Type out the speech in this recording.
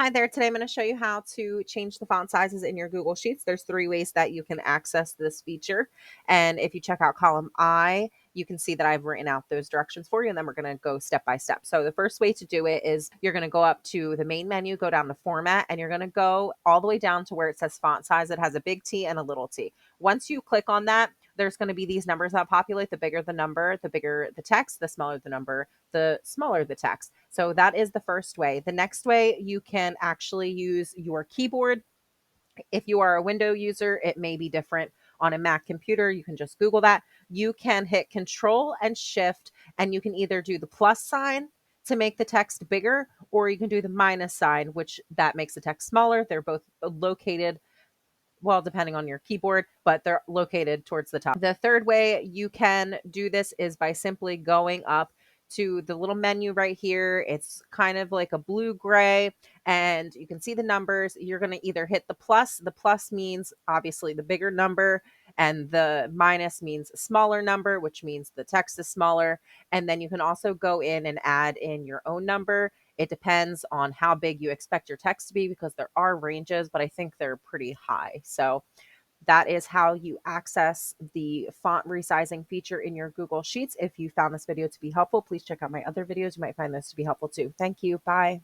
Hi there. Today I'm going to show you how to change the font sizes in your Google Sheets. There's three ways that you can access this feature. And if you check out column I, you can see that I've written out those directions for you, and then we're going to go step by step. So the first way to do it is you're going to go up to the main menu, go down to format, and you're going to go all the way down to where it says font size. It has a big T and a little t. Once you click on that, there's going to be these numbers that populate. The bigger the number, the bigger the text, the smaller the number, the smaller the text. So that is the first way. The next way, you can actually use your keyboard. If you are a Windows user, it may be different on a Mac computer. You can just Google that. You can hit Control and Shift, and you can either do the plus sign to make the text bigger, or you can do the minus sign, which that makes the text smaller. They're both located, well, depending on your keyboard, but they're located towards the top. The third way you can do this is by simply going up to the little menu right here. It's kind of like a blue gray, and you can see the numbers. You're going to either hit the plus. The plus means obviously the bigger number, and the minus means a smaller number, which means the text is smaller. And then you can also go in and add in your own number. It depends on how big you expect your text to be, because there are ranges, but I think they're pretty high. So that is how you access the font resizing feature in your Google Sheets. If you found this video to be helpful, please check out my other videos. You might find this to be helpful too. Thank you. Bye.